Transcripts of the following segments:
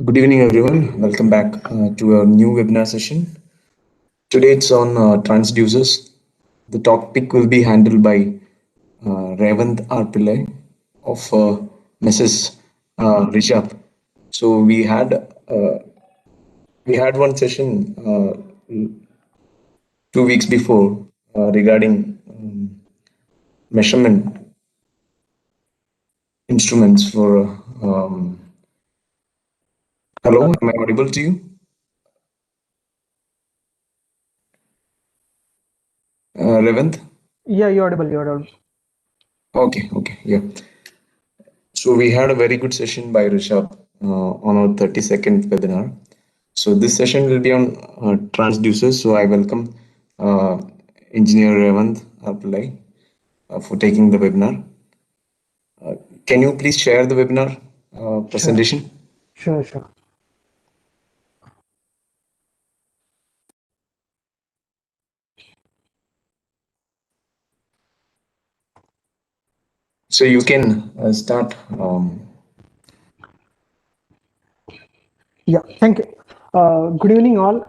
Good evening, everyone. Welcome back to our new webinar session. Today it's on transducers. The topic will be handled by Revant R. Pillai of Mrs. RISHABH. So we had one session 2 weeks before regarding measurement instruments for. Hello, am I audible to you? Revant? Yeah, you're audible. You're audible. Okay, yeah. So we had a very good session by Rishabh on our 32nd webinar. So this session will be on transducers. So I welcome Engineer Revant Pillai for taking the webinar. Can you please share the webinar presentation? Sure. So you can start. Yeah, thank you. Good evening, all.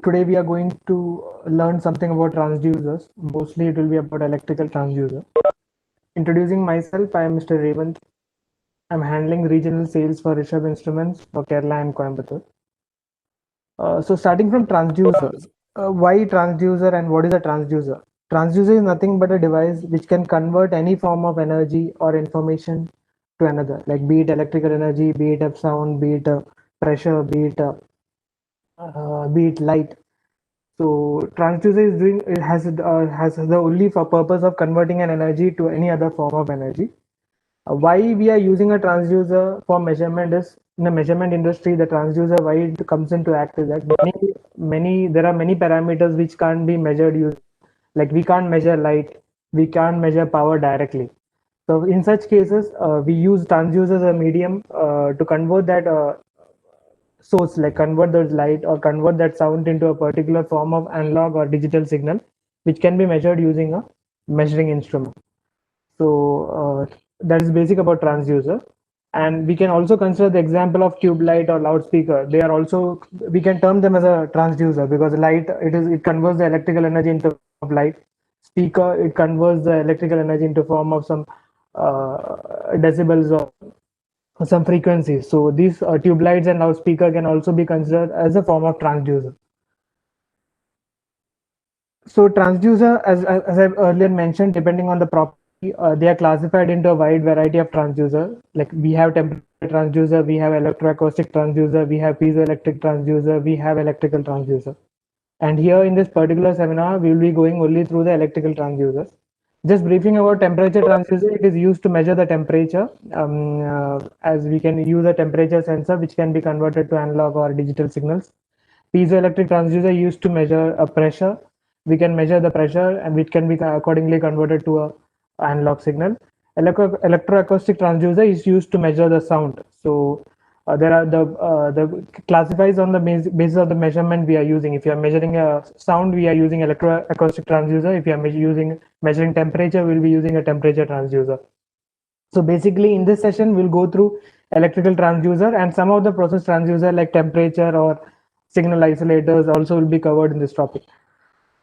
Today we are going to learn something about transducers. Mostly it will be about electrical transducer. Introducing myself, I am Mr. Revant. I'm handling regional sales for RISHABH Instruments for Kerala and Coimbatore. So starting from transducers, why transducer and what is a transducer? Transducer is nothing but a device which can convert any form of energy or information to another, like be it electrical energy, be it a sound, be it a pressure, be it light. So transducer is doing it has the only for purpose of converting an energy to any other form of energy. Why we are using a transducer for measurement is in the measurement industry, the transducer why it comes into act is that there are many parameters which can't be measured using, like we can't measure light, we can't measure power directly. So in such cases, we use transducer as a medium to convert that source, like convert the light or convert that sound into a particular form of analog or digital signal, which can be measured using a measuring instrument. So that is basic about transducer. And we can also consider the example of tube light or loudspeaker. They are also, we can term them as a transducer because light, it converts the electrical energy into of light. Speaker, it converts the electrical energy into form of some decibels or some frequencies. So these tube lights and loudspeaker can also be considered as a form of transducer. So transducer, as I've earlier mentioned, depending on the property, they are classified into a wide variety of transducer. Like we have temperature transducer, we have electroacoustic transducer, we have piezoelectric transducer, we have electrical transducer. And here in this particular seminar, we will be going only through the electrical transducers. Just briefing about temperature transducer, it is used to measure the temperature, as we can use a temperature sensor which can be converted to analog or digital signals. Piezoelectric transducer used to measure a pressure. We can measure the pressure and which can be accordingly converted to a analog signal. Electroacoustic transducer is used to measure the sound. So there are the classifies on the basis of the measurement we are using. If you are measuring a sound, we are using electroacoustic transducer. If you are measuring temperature, we'll be using a temperature transducer. So basically, in this session, we'll go through electrical transducer and some of the process transducer like temperature or signal isolators also will be covered in this topic.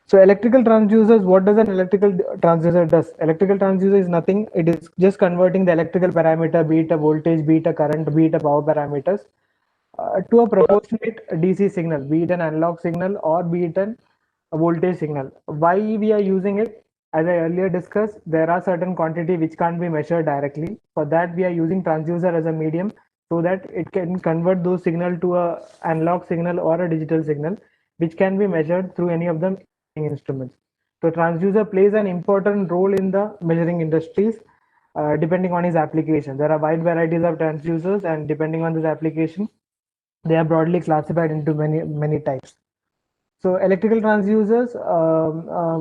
So electrical transducers, what does an electrical transducer does? Electrical transducer is nothing. It is just converting the electrical parameter, be it a voltage, be it a current, be it a power parameters, to a proportionate DC signal, be it an analog signal or be it a voltage signal. Why we are using it? As I earlier discussed, there are certain quantity which can't be measured directly. For that, we are using transducer as a medium so that it can convert those signal to a analog signal or a digital signal, which can be measured through any of the instruments. So transducer plays an important role in the measuring industries, depending on its application. There are wide varieties of transducers, and depending on this application, they are broadly classified into many types. So electrical transducers,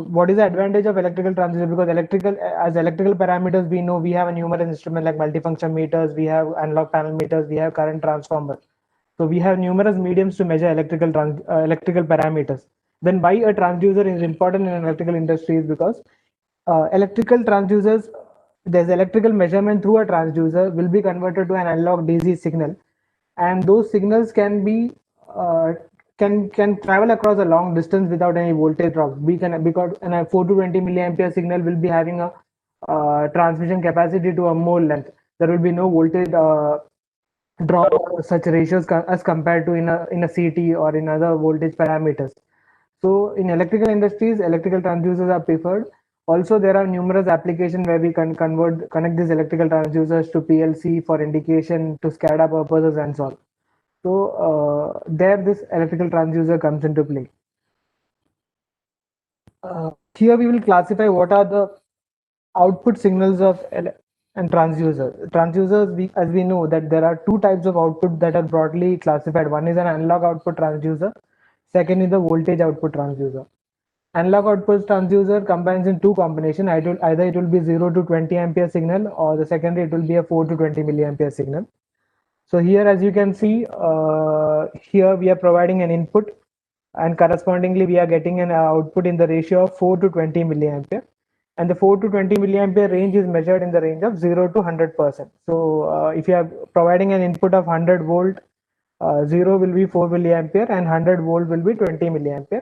what is the advantage of electrical transducer? Because as electrical parameters, we know we have a numerous instrument like multifunction meters, we have analog panel meters, we have current transformer. So we have numerous mediums to measure electrical parameters. Then why a transducer is important in electrical industry is because electrical transducers, there's electrical measurement through a transducer will be converted to an analog DC signal, and those signals can be uh, can travel across a long distance without any voltage drop. We can, because a 4 to 20 milliampere signal will be having a transmission capacity to a mole length. There will be no voltage drop such ratios as compared to in a CT or in other voltage parameters. So in electrical industries, electrical transducers are preferred. Also, there are numerous applications where we can connect these electrical transducers to PLC for indication, to SCADA purposes, and so on. So there, this electrical transducer comes into play. Here we will classify what are the output signals of and transducers. Transducers, as we know that there are two types of output that are broadly classified. One is an analog output transducer. Second is the voltage output transducer. Analog output transducer combines in two combination. Either it will be 0 to 20 ampere signal, or the secondary it will be a 4 to 20 milliampere signal. So here, as you can see, here we are providing an input, and correspondingly we are getting an output in the ratio of 4 to 20 milliampere. And the 4 to 20 milliampere range is measured in the range of 0 to 100%. So if you are providing an input of 100 volt, 0 will be 4 milliampere and 100 volt will be 20 milliampere,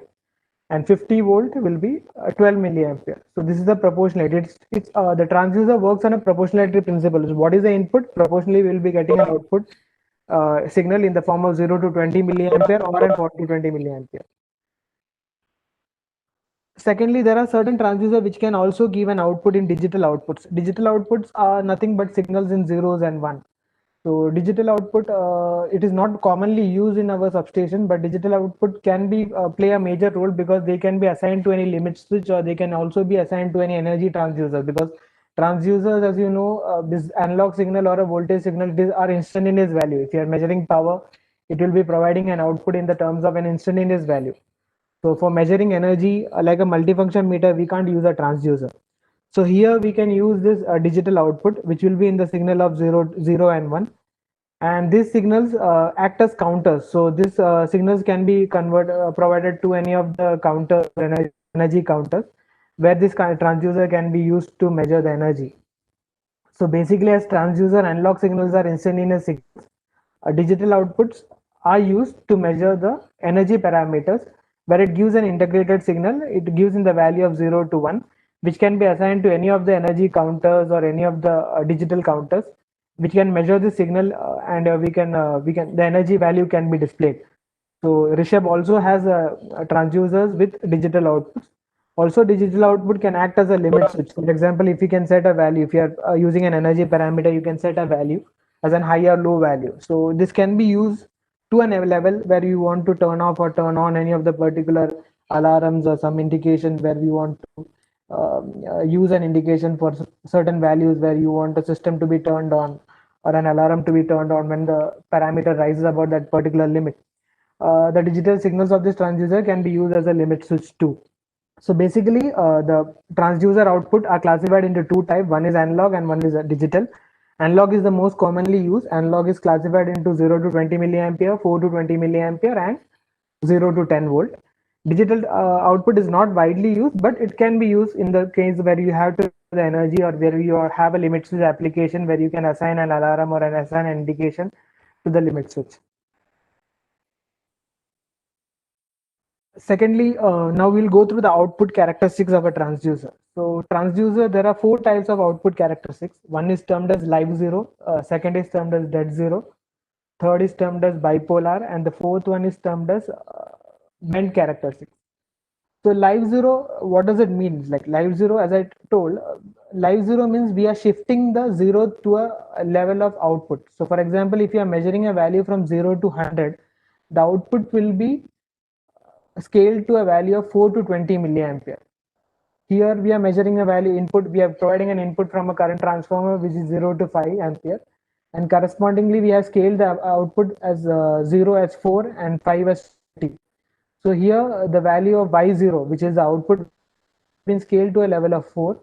and 50 volt will be 12 milliampere. So this is the proportionality. It's the transducer works on a proportionality principle. So what is the input? Proportionally, we will be getting an output signal in the form of 0 to 20 milliampere or an 40 to 20 milliampere. Secondly, there are certain transducers which can also give an output in digital outputs. Digital outputs are nothing but signals in zeros and one. So digital output, it is not commonly used in our substation, but digital output can be play a major role because they can be assigned to any limit switch, or they can also be assigned to any energy transducer. Because transducers, as you know, this analog signal or a voltage signal, are instantaneous value. If you are measuring power, it will be providing an output in the terms of an instantaneous value. So for measuring energy, like a multifunction meter, we can't use a transducer. So here we can use this digital output, which will be in the signal of 0 and 1. And these signals act as counters. So these signals can be provided to any of the energy counters, where this kind of transducer can be used to measure the energy. So basically, as transducer, analog signals are instantaneous signals. Digital outputs are used to measure the energy parameters, where it gives an integrated signal. It gives in the value of 0 to 1, which can be assigned to any of the energy counters or any of the digital counters, which can measure the signal, and the energy value can be displayed. So RISHABH also has transducers with digital outputs. Also, digital output can act as a limit switch. For example, if you can set a value, if you are using an energy parameter, you can set a value as an high or low value. So this can be used to a level where you want to turn off or turn on any of the particular alarms or some indications where we want to use an indication for certain values where you want the system to be turned on or an alarm to be turned on when the parameter rises above that particular limit. The digital signals of this transducer can be used as a limit switch too. So basically, the transducer output are classified into two types. One is analog and one is digital. Analog is the most commonly used. Analog is classified into 0 to 20 milliampere, 4 to 20 milliampere, and 0 to 10 volt. Digital output is not widely used, but it can be used in the case where you have to the energy or where you have a limit switch application where you can assign an alarm or assign an indication to the limit switch. Secondly, now we'll go through the output characteristics of a transducer. So transducer, there are four types of output characteristics. One is termed as live zero, second is termed as dead zero, third is termed as bipolar, and the fourth one is termed as bent characteristics. So live zero, what does it mean? Like live zero, as I told, live zero means we are shifting the zero to a level of output. So for example, if you are measuring a value from 0 to 100, the output will be scaled to a value of 4 to 20 milliampere. Here we are measuring a value input, we are providing an input from a current transformer which is 0 to 5 ampere, and correspondingly we have scaled the output as 0 as 4 and 5 as 20. So here the value of y0, which is the output, been scaled to a level of 4,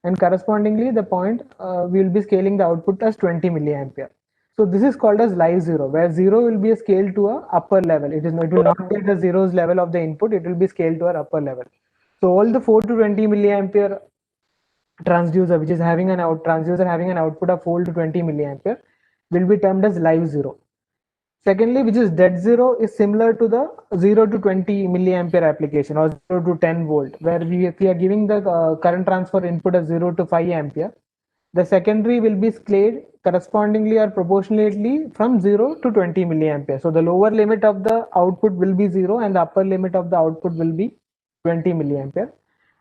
and correspondingly the point we will be scaling the output as 20 milliampere. So this is called as live zero, where zero will be scaled to a upper level. It will not be at the zeros level of the input, it will be scaled to an upper level. So all the 4 to 20 milliampere transducer, which is having an transducer having an output of 4 to 20 milliampere, will be termed as live zero. Secondly, which is dead zero, is similar to the 0 to 20 milliampere application or 0 to 10 volt, where if we are giving the current transfer input as 0 to 5 ampere, the secondary will be scaled correspondingly or proportionately from 0 to 20 milliampere. So the lower limit of the output will be 0 and the upper limit of the output will be 20 milliampere.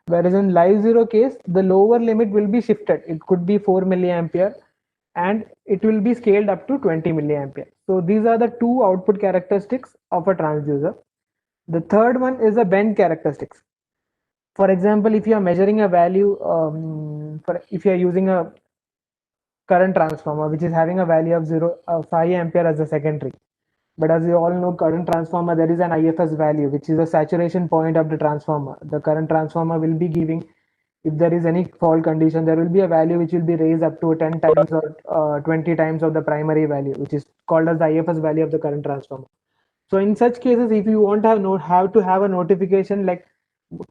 Whereas in live zero case, the lower limit will be shifted. It could be 4 milliampere and it will be scaled up to 20 milliampere. So these are the two output characteristics of a transducer. The third one is the bend characteristics. For example, if you are measuring a value, if you are using a current transformer which is having a value of 5 ampere as a secondary, but as you all know, current transformer, there is an IFS value which is a saturation point of the transformer. The current transformer will be giving, if there is any fault condition, there will be a value which will be raised up to 10 times or 20 times of the primary value, which is called as the IFS value of the current transformer. So in such cases, if you want to have to have a notification like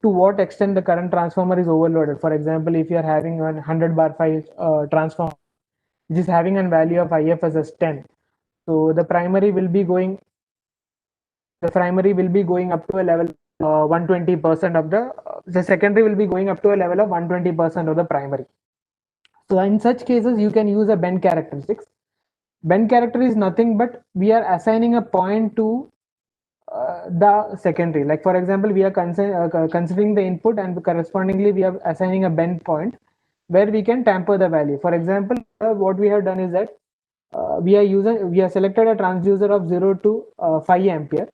to what extent the current transformer is overloaded. For example, if you are having a 100 bar 5 transformer which is having a value of IFS as 10, so the primary will be going up to a level 120% of the secondary will be going up to a level of 120% of the primary. So in such cases, you can use a bend characteristics. Bend character is nothing but we are assigning a point to the secondary. Like for example, we are considering the input and correspondingly we are assigning a bend point where we can tamper the value. For example, what we have done is that we are selected a transducer of 0 to 5 ampere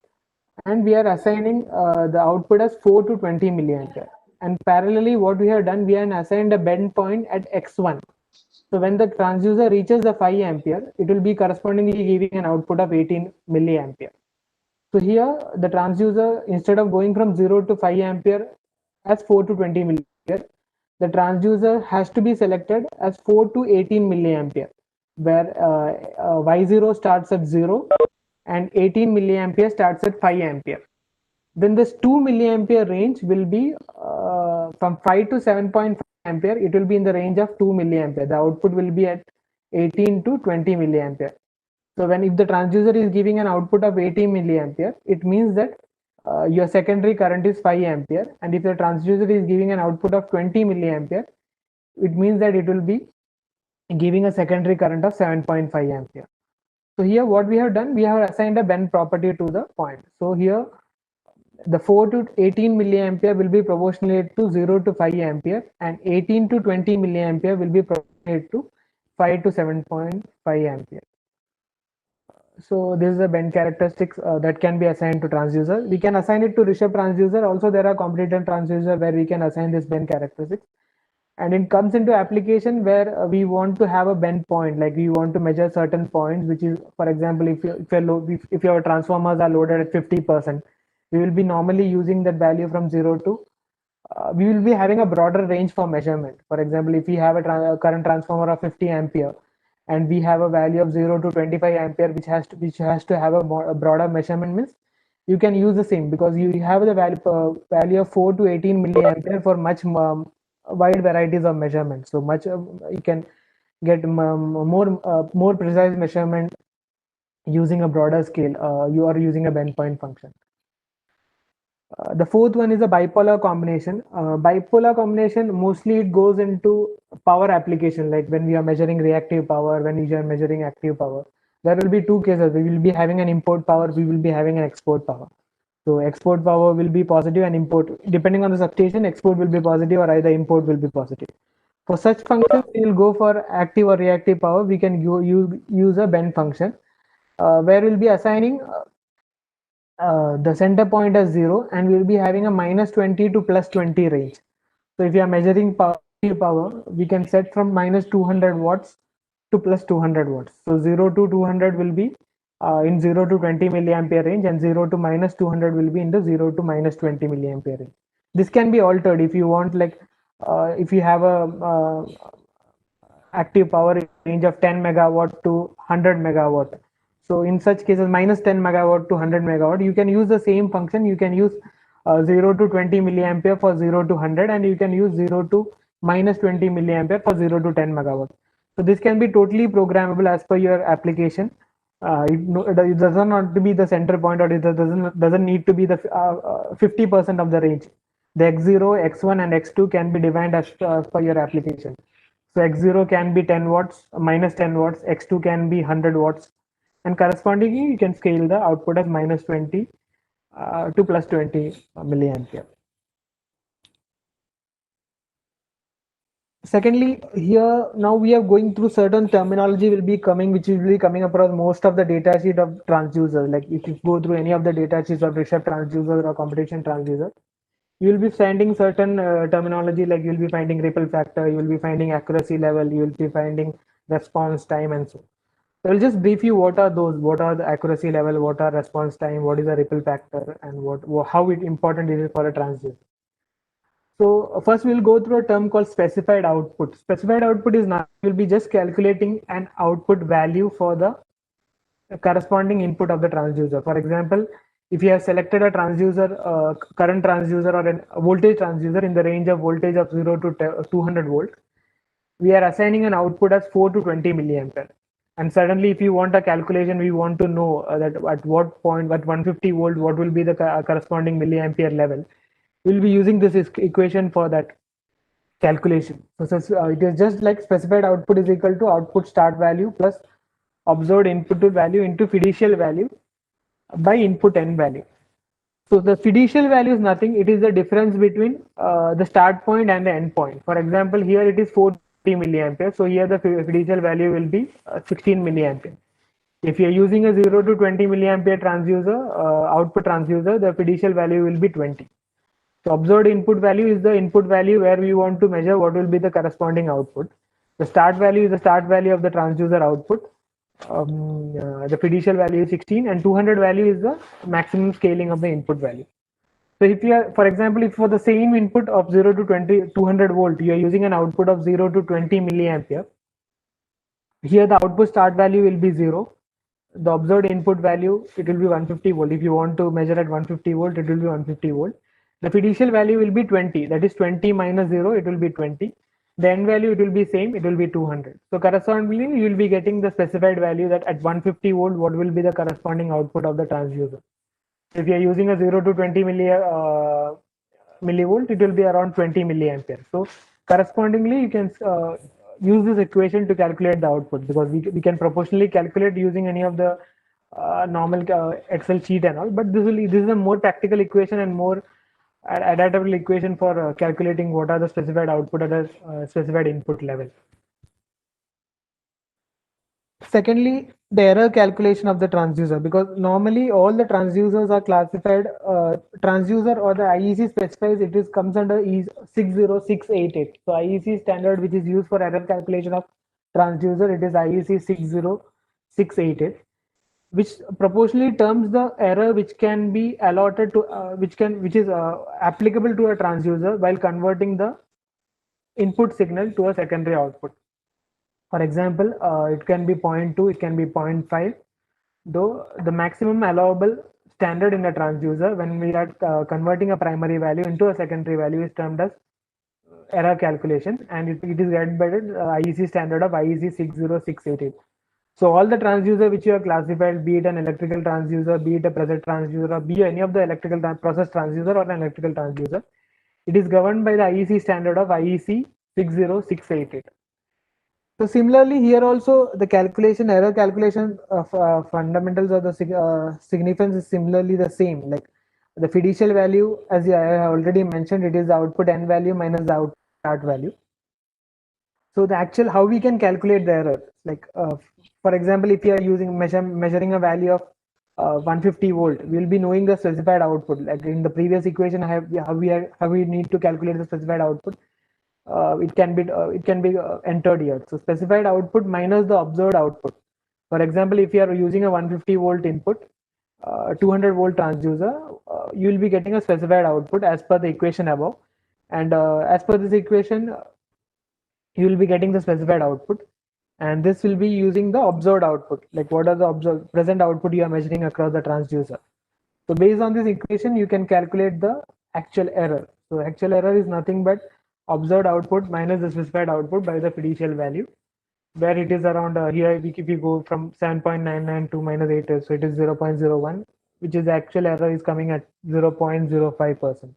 and we are assigning the output as 4 to 20 milliampere. And parallelly, what we have done, we have assigned a bend point at x1. So when the transducer reaches the 5 ampere, it will be correspondingly giving an output of 18 milliampere. So here the transducer, instead of going from 0 to 5 ampere as 4 to 20 milliampere, the transducer has to be selected as 4 to 18 milliampere, where Y0 starts at 0 and 18 milliampere starts at 5 ampere. Then this 2 milliampere range will be from 5 to 7.5 ampere. It will be in the range of 2 milliampere. The output will be at 18 to 20 milliampere. So when if the transducer is giving an output of 80 milliampere, it means that your secondary current is 5 ampere. And if the transducer is giving an output of 20 milliampere, it means that it will be giving a secondary current of 7.5 ampere. So here what we have done, we have assigned a bend property to the point. So here the 4 to 18 milliampere will be proportionate to 0 to 5 ampere and 18 to 20 milliampere will be proportionate to 5 to 7.5 ampere. So this is a bend characteristics that can be assigned to transducer. We can assign it to RISHABH transducer. Also, there are competent transducer where we can assign this bend characteristics. And it comes into application where we want to have a bend point, like we want to measure certain points, which is, for example, if your transformers are loaded at 50%, we will be normally using that value from 0 to we will be having a broader range for measurement. For example, if we have a current transformer of 50 ampere and we have a value of 0 to 25 ampere, which has to have a broader measurement, means you can use the same, because you have the value of 4 to 18 milliampere for much wide varieties of measurement. So much you can get more precise measurement using a broader scale. You are using a bend point function. The fourth one is a bipolar combination. Bipolar combination, mostly it goes into power application, like when we are measuring reactive power, when we are measuring active power. There will be two cases. We will be having an import power, we will be having an export power. So export power will be positive and import, depending on the substation, export will be positive or either import will be positive. For such functions, we will go for active or reactive power. We can use a bend function where we'll be assigning the center point as 0, and we'll be having a minus 20 to plus 20 range. So if you are measuring power, we can set from minus 200 watts to plus 200 watts. So 0 to 200 will be in 0 to 20 milliampere range, and 0 to minus 200 will be in the 0 to minus 20 milliampere range. This can be altered if you want, like if you have a active power range of 10 megawatt to 100 megawatt. So in such cases, minus 10 megawatt to 100 megawatt, you can use the same function. You can use 0 to 20 milliampere for 0 to 100, and you can use 0 to minus 20 milliampere for 0 to 10 megawatt. So this can be totally programmable as per your application. It doesn't have to be the center point, or it doesn't need to be the 50% of the range. The x0, x1, and x2 can be defined as per your application. So x0 can be 10 watts, minus 10 watts, x2 can be 100 watts, and correspondingly you can scale the output as minus 20 to plus 20 milliampere. Secondly, here now we are going through certain terminology will be coming, which will be coming across most of the data sheet of transducers. Like if you go through any of the data sheets of RISHABH transducer or competition transducer, you will be finding certain terminology, like you will be finding ripple factor, you will be finding accuracy level, you will be finding response time, and so. So I'll just brief you what are those, what are the accuracy level, what are response time, what is the ripple factor, and how important is it for a transducer. So first we'll go through a term called specified output. Specified output is not, we'll be just calculating an output value for the corresponding input of the transducer. For example, if you have selected a transducer, current transducer or a voltage transducer in the range of voltage of 0 to 200 volt, we are assigning an output as 4 to 20 milliampere. And suddenly, if you want a calculation, we want to know that at what point, at 150 volt, what will be the corresponding milliampere level. We'll be using this equation for that calculation. So it is just like specified output is equal to output start value plus observed input value into fiducial value by input n value. So the fiducial value is nothing. It is the difference between the start point and the end point. For example, here it is 40 milliampere. So here the fiducial value will be 16 milliampere. If you are using a 0 to 20 milliampere transducer, output transducer, the fiducial value will be 20. So observed input value is the input value where we want to measure what will be the corresponding output. The start value is the start value of the transducer output. The fiducial value is 16, and 200 value is the maximum scaling of the input value. So if you are, for example, if for the same input of 0 to 200 volt, you are using an output of 0 to 20 milliampere. Here the output start value will be 0. The observed input value, it will be 150 volt. If you want to measure at 150 volt, it will be 150 volt. The fiducial value will be 20. That is 20 minus 0, it will be 20. The end value, it will be same, it will be 200. So correspondingly, you will be getting the specified value that at 150 volt, what will be the corresponding output of the transducer. If you are using a 0 to 20 millivolt, it will be around 20 milliampere. So correspondingly, you can use this equation to calculate the output, because we can proportionally calculate using any of the normal Excel sheet and all. But this is a more practical equation and more adaptable equation for calculating what are the specified output at a specified input level. Secondly, the error calculation of the transducer, because normally all the transducers are classified, transducer or the IEC specifies it is comes under E 60688. So IEC standard which is used for error calculation of transducer, it is IEC 60688, which proportionally terms the error which can be allotted to which is applicable to a transducer while converting the input signal to a secondary output. For example, it can be 0.2, it can be 0.5, though the maximum allowable standard in a transducer when we are converting a primary value into a secondary value is termed as error calculation, and it is guided by the IEC standard of IEC 60688. So all the transducer which you have classified, be it an electrical transducer, be it a pressure transducer, or be any of the electrical process transducer or an electrical transducer, it is governed by the IEC standard of IEC 60688. So similarly, here also the calculation, error calculation of fundamentals of the significance is similarly the same. Like the fiducial value, as I have already mentioned, it is the output n value minus the output start value. So the actual how we can calculate the error, like for example, if you are using measuring a value of 150 volt, we will be knowing the specified output. Like in the previous equation, how we need to calculate the specified output. It can be entered here. So specified output minus the observed output. For example, if you are using a 150 volt input, 200 volt transducer, you will be getting a specified output as per the equation above, and as per this equation, you will be getting the specified output, and this will be using the observed output. Like what are the observed present output you are measuring across the transducer. So based on this equation, you can calculate the actual error. So actual error is nothing but observed output minus the specified output by the fiducial value, where it is around here. If you go from 7.99 to minus 8, so it is 0.01, which is the actual error is coming at 0.05%.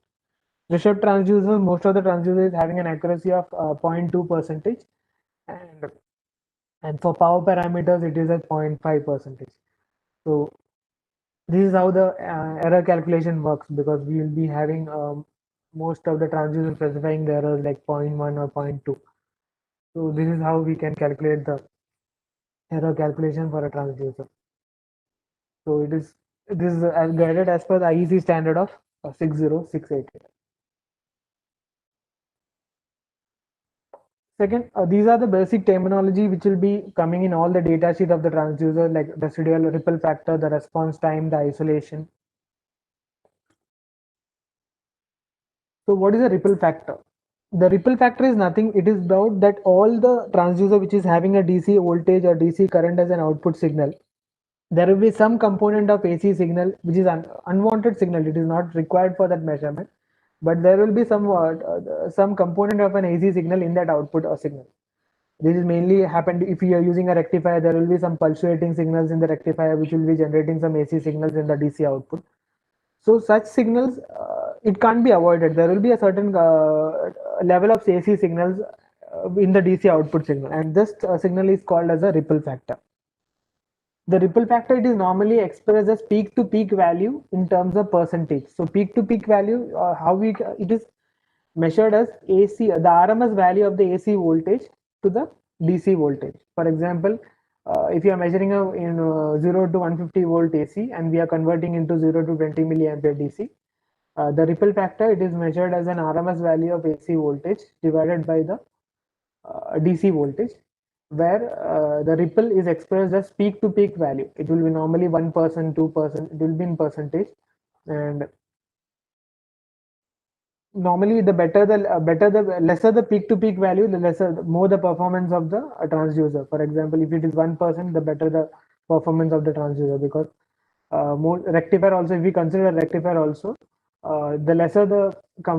RISHABH transducer, most of the transducer is having an accuracy of 0.2 percentage, and for power parameters it is at 0.5 percentage. So this is how the error calculation works, because we will be having most of the transducers specifying the errors like 0.1 or 0.2. So this is how we can calculate the error calculation for a transducer. So this is guided as per the IEC standard of 60688. Second, these are the basic terminology which will be coming in all the data sheet of the transducer, like the residual ripple factor, the response time, the isolation. So what is a ripple factor? The ripple factor is nothing. It is about that all the transducer which is having a DC voltage or DC current as an output signal, there will be some component of AC signal which is unwanted signal. It is not required for that measurement, but there will be some component of an AC signal in that output or signal. This is mainly happened if you are using a rectifier. There will be some pulsating signals in the rectifier which will be generating some AC signals in the DC output. So such signals, it can't be avoided. There will be a certain level of AC signals in the DC output signal, and this signal is called as a ripple factor. The ripple factor, it is normally expressed as peak to peak value in terms of percentage. So peak to peak value, it is measured as AC, the RMS value of the AC voltage to the DC voltage. For example, if you are measuring in 0 to 150 volt AC and we are converting into 0 to 20 milliampere DC, the ripple factor, it is measured as an RMS value of AC voltage divided by the DC voltage, where the ripple is expressed as peak to peak value. It will be normally 1%, 2%, it will be in percentage, and normally the lesser the peak to peak value, the more the performance of the transducer. For example, if it is 1%, the better the performance of the transducer, because more rectifier also, if we consider rectifier also, the lesser the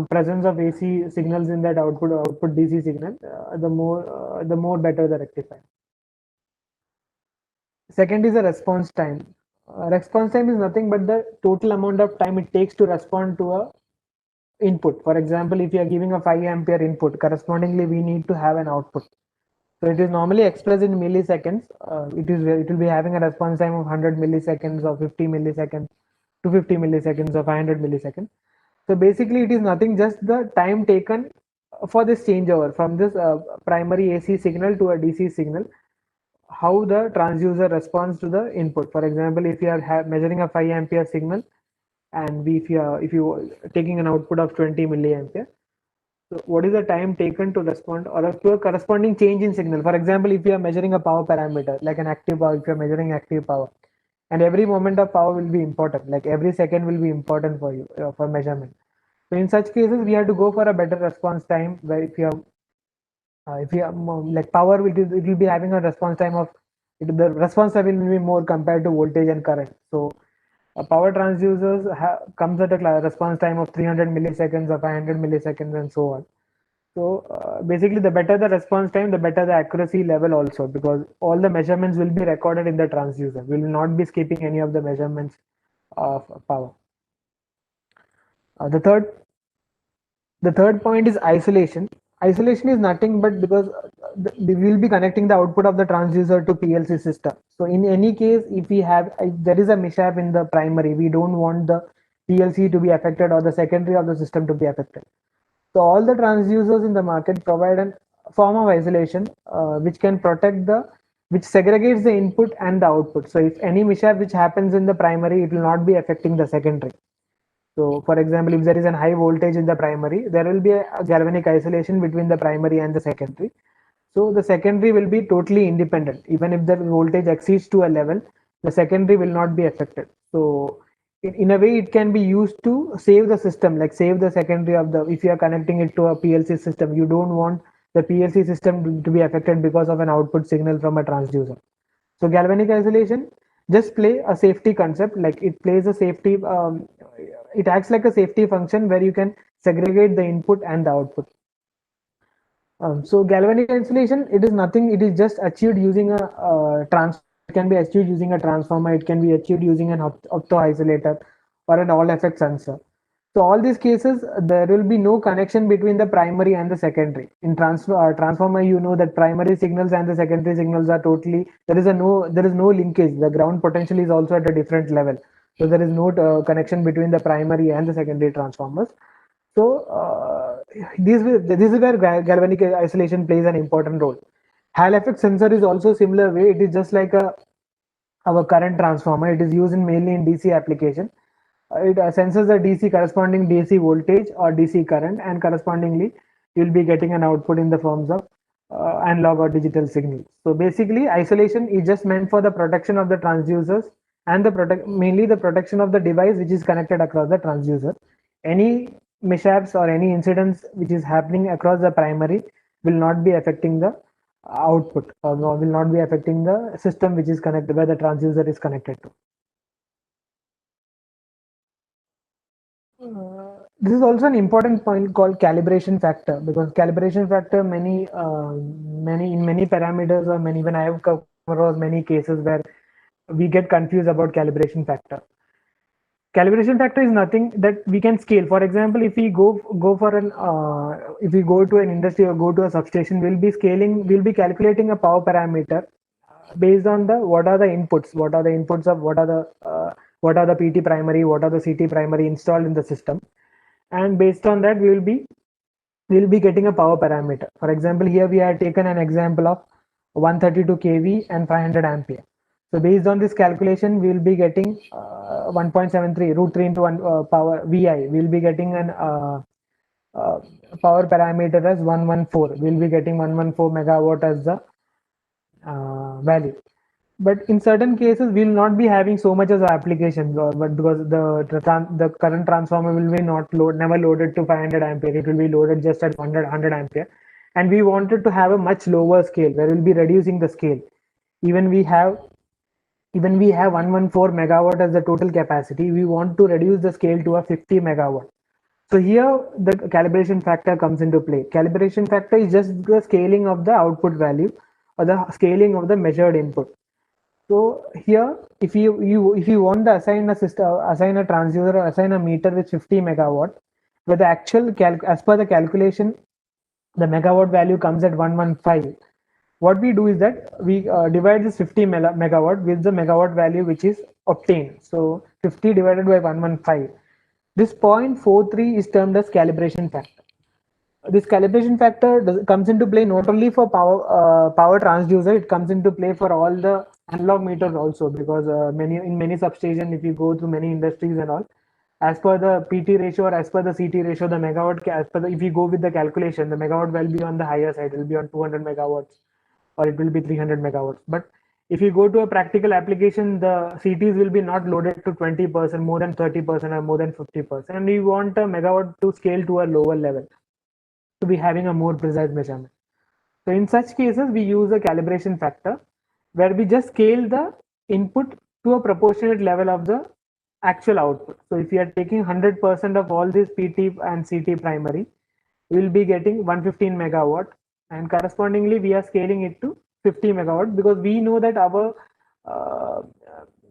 presence of AC signals in that output DC signal, the more better the rectifier. Second is the response time. Response time is nothing but the total amount of time it takes to respond to a input. For example, if you are giving a 5 ampere input, correspondingly we need to have an output. So it is normally expressed in milliseconds. It will be having a response time of 100 milliseconds or 50 milliseconds, 250 milliseconds or 500 milliseconds. So basically it is nothing, just the time taken for this changeover from this primary AC signal to a DC signal. how the transducer responds to the input. For example, if you are measuring a 5 ampere signal, and if you are taking an output of 20 milliampere, so what is the time taken to respond or to a corresponding change in signal? For example, if you are measuring a power parameter like an active power, if you are measuring active power, and every moment of power will be important, like every second will be important for you for measurement. So in such cases, we have to go for a better response time, where if you have like power, it will be having a response time of the response time will be more compared to voltage and current. So power transducers comes at a response time of 300 milliseconds or 500 milliseconds and so on. So basically, the better the response time, the better the accuracy level also, because all the measurements will be recorded in the transducer. We will not be skipping any of the measurements of power. Uh, the third the third point is isolation. Isolation is nothing but because we will be connecting the output of the transducer to PLC system. So in any case, if there is a mishap in the primary, we don't want the PLC to be affected or the secondary of the system to be affected. So all the transducers in the market provide a form of isolation which segregates the input and the output. So if any mishap which happens in the primary, it will not be affecting the secondary. So for example, if there is a high voltage in the primary, there will be a galvanic isolation between the primary and the secondary. So the secondary will be totally independent. Even if the voltage exceeds to a level, the secondary will not be affected. So in a way, it can be used to save the system, like save the secondary of the, if you are connecting it to a PLC system, you don't want the PLC system to be affected because of an output signal from a transducer. So galvanic isolation just play a safety concept, like it plays a safety, it acts like a safety function where you can segregate the input and the output. So galvanic insulation, it is nothing. It is just achieved using a transformer. It can be achieved using a transformer. It can be achieved using an opto isolator or an all effect sensor. So all these cases, there will be no connection between the primary and the secondary. In transformer, you know that primary signals and the secondary signals are totally, there is no linkage. The ground potential is also at a different level. So there is no connection between the primary and the secondary transformers. So this is where galvanic isolation plays an important role. Hall effect sensor is also similar way. It is just like our current transformer. It is used mainly in DC application. It senses the DC corresponding DC voltage or DC current, and correspondingly you will be getting an output in the forms of analog or digital signal. So basically, isolation is just meant for the protection of the transducers and mainly the protection of the device which is connected across the transducer. Any mishaps or any incidents which is happening across the primary will not be affecting the output, or will not be affecting the system which is connected, where the transducer is connected to. This is also an important point called calibration factor, because calibration factor many parameters, or many, when I have come across many cases where we get confused about calibration factor. Calibration factor is nothing that we can scale. For example, if we go to an industry or go to a substation, we'll be calculating a power parameter based on the what are the inputs of what are the PT primary, what are the CT primary installed in the system, and based on that we'll be getting a power parameter. For example, here we have taken an example of 132 kV and 500 ampere. So based on this calculation, we will be getting 1.73 root 3 into 1 power VI. We will be getting an uh, power parameter as 114. We will be getting 114 megawatt as the value. But in certain cases, we will not be having so much as application, but because the current transformer will be not never loaded to 500 ampere, it will be loaded just at 100 ampere, and we wanted to have a much lower scale where we'll be reducing the scale. Even we have 114 megawatt as the total capacity, we want to reduce the scale to a 50 megawatt. So here the calibration factor comes into play. Calibration factor is just the scaling of the output value or the scaling of the measured input. So here, if you want to assign a system, assign a transducer, or assign a meter with 50 megawatt, where the actual as per the calculation, the megawatt value comes at 115. What we do is that we divide this 50 megawatt with the megawatt value which is obtained. So 50 divided by 115. This 0.43 is termed as calibration factor. This calibration factor comes into play not only for power transducer, it comes into play for all the analog meters also, because many substation, if you go through many industries and all, as per the PT ratio or as per the CT ratio, the megawatt as per the, if you go with the calculation, the megawatt will be on the higher side, it will be on 200 megawatts or it will be 300 megawatts. But if you go to a practical application, the CTs will be not loaded to 20%, more than 30%, or more than 50%, and we want a megawatt to scale to a lower level to be having a more precise measurement. So in such cases, we use a calibration factor where we just scale the input to a proportionate level of the actual output. So if you are taking 100% of all this PT and CT primary, we will be getting 115 megawatt, and correspondingly we are scaling it to 50 megawatt, because we know that our uh,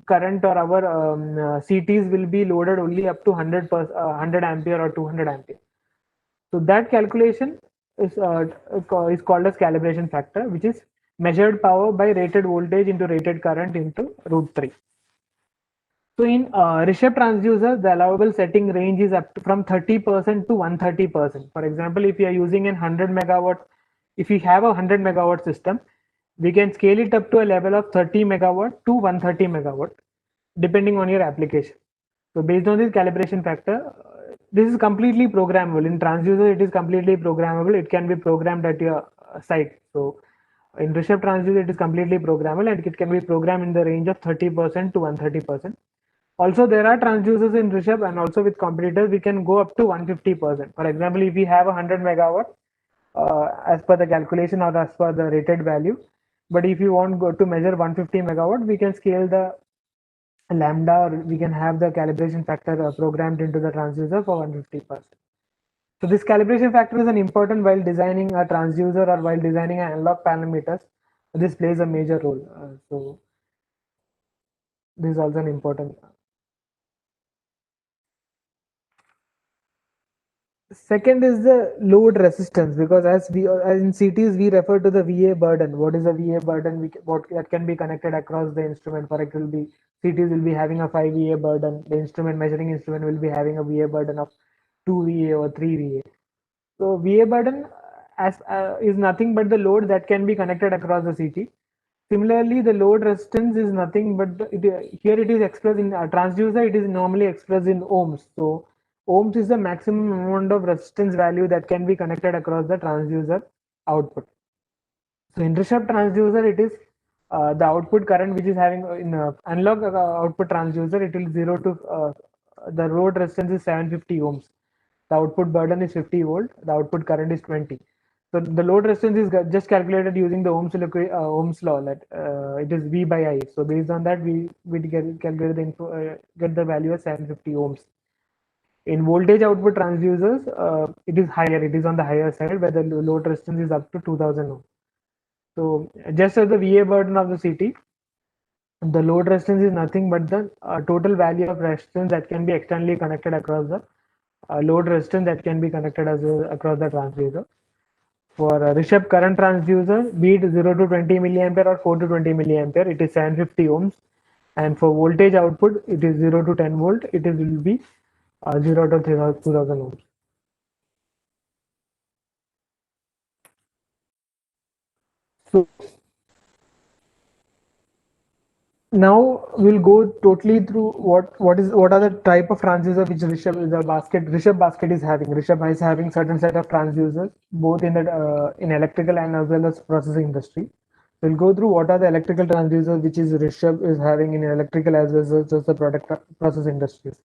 current or our CTs will be loaded only up to 100 ampere or 200 ampere. So that calculation is called as calibration factor, which is measured power by rated voltage into rated current into root 3. So in RISHABH transducer, the allowable setting range is up to from 30% to 130%. For example, if you are using a 100 megawatt, if you have a 100 megawatt system, we can scale it up to a level of 30 megawatt to 130 megawatt, depending on your application. So based on this calibration factor, this is completely programmable. In transducer, it is completely programmable. It can be programmed at your site. So in RISHABH transducer, it is completely programmable, and it can be programmed in the range of 30% to 130%. Also, there are transducers in RISHABH, and also with competitors, we can go up to 150%. For example, if we have a 100 megawatt as per the calculation or as per the rated value, but if you want go to measure 150 megawatt, we can scale the lambda, or we can have the calibration factor programmed into the transducer for 150%. So this calibration factor is an important while designing a transducer or while designing an analog parameters. This plays a major role. So this is also an important. Second is the load resistance, because as in CTs we refer to the VA burden. What is the VA burden? What that can be connected across the instrument. For it will be CTs will be having a 5 VA burden. The instrument measuring instrument will be having a VA burden of 2 VA or 3 VA. So VA burden is nothing but the load that can be connected across the CT. Similarly, the load resistance is nothing but here it is expressed in transducer. It is normally expressed in ohms. So ohms is the maximum amount of resistance value that can be connected across the transducer output. So in RISHABH transducer, it is the output current which is having in analog output transducer. It will 0 to the load resistance is 750 ohms. The output burden is 50 volt. The output current is 20. So the load resistance is just calculated using the Ohm's law, that it is V by I. So based on that, we calculate the get the value as 750 ohms. In voltage output transducers, it is higher. It is on the higher side, where the load resistance is up to 2000 ohms. So just as the VA burden of the CT, the load resistance is nothing but the total value of resistance that can be externally connected across the load resistance that can be connected across the transducer. For RISHABH current transducer, be it 0 to 20 milliampere or 4 to 20 milliampere, it is 750 ohms. And for voltage output, it is 0 to 10 volt, it is will be 0 to 2000 ohms. So now we'll go totally through what are the type of transducer which RISHABH basket is having. RISHABH is having certain set of transducers both in the in electrical and as well as processing industry. We'll go through what are the electrical transducers which is RISHABH is having in electrical as well as the product process industries.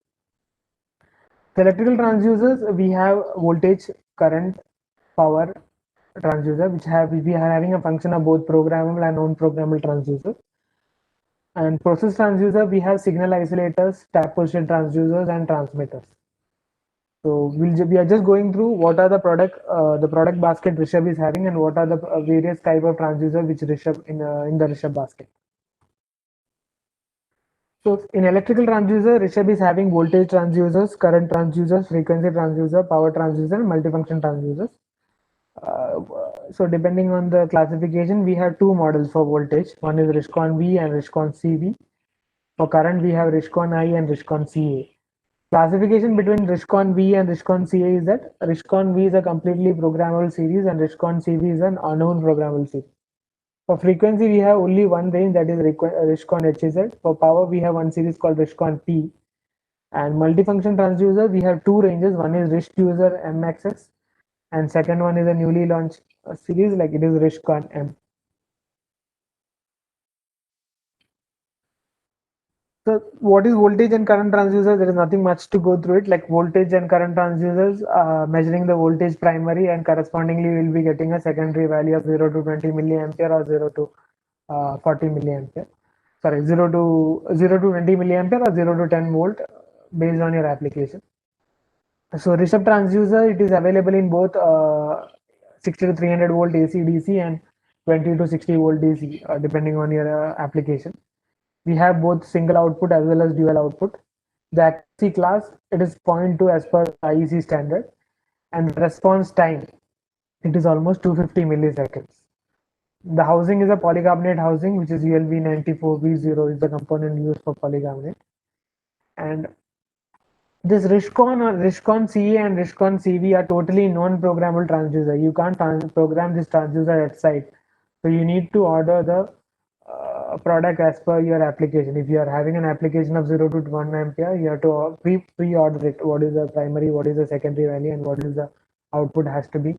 The electrical transducers, we have voltage, current, power transducer, which we are having a function of both programmable and non-programmable transducers. And process transducer, we have signal isolators, tap position transducers, and transmitters. So we are just going through what are the product basket RISHABH is having, and what are the various type of transducer which RISHABH in the RISHABH basket. So in electrical transducer, RISHABH is having voltage transducers, current transducers, frequency transducer, power transducer, and multifunction transducers. So depending on the classification, we have two models for voltage. One is RISCON V and RISCON CV. For current, we have RISCON I and RISCON CA. Classification between RISC-ON V and RISC-ON CA is that RISC-ON V is a completely programmable series and RISC-ON CV is an unknown programmable series. For frequency, we have only one range, that is RISC-ON HZ. For power, we have one series called RISC-ON P. And multifunction transducer, we have two ranges. One is RISC user MXS, and second one is a newly launched series, like it is RISC-ON M. So what is voltage and current transducer? There is nothing much to go through it. Like voltage and current transducers, measuring the voltage primary, and correspondingly we'll be getting a secondary value of 0 to 20 milliampere or 0 to 40 milliampere. Sorry, 0 to 20 milliampere or 0 to 10 volt based on your application. So RISHABH transducer, it is available in both 60 to 300 volt AC DC and 20 to 60 volt DC, depending on your application. We have both single output as well as dual output. The accuracy class, it is 0.2 as per IEC standard, and response time, it is almost 250 milliseconds. The housing is a polycarbonate housing, which is ULV94V0 is the component used for polycarbonate. And this RISC-ON or RISC-ON CA and RISC-ON CV are totally non-programmable transducer. You can't program this transducer at site. So you need to order the product as per your application. If you are having an application of 0 to 1 ampere, you have to pre-order it. What is the primary, what is the secondary value, and what is the output has to be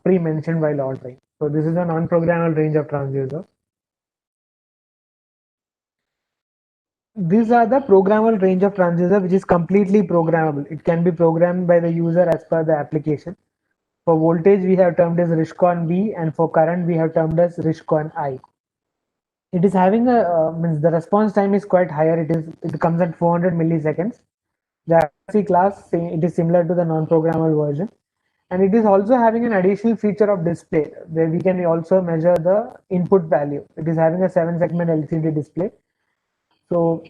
pre-mentioned while ordering. So this is a non-programmable range of transducer. These are the programmable range of transducer, which is completely programmable. It can be programmed by the user as per the application. For voltage, we have termed as RISC-ON V, and for current, we have termed as RISC-ON I. It is having a means the response time is quite higher. It comes at 400 milliseconds. The accuracy class, it is similar to the non-programmable version, and it is also having an additional feature of display where we can also measure the input value. It is having a 7-segment LCD display. So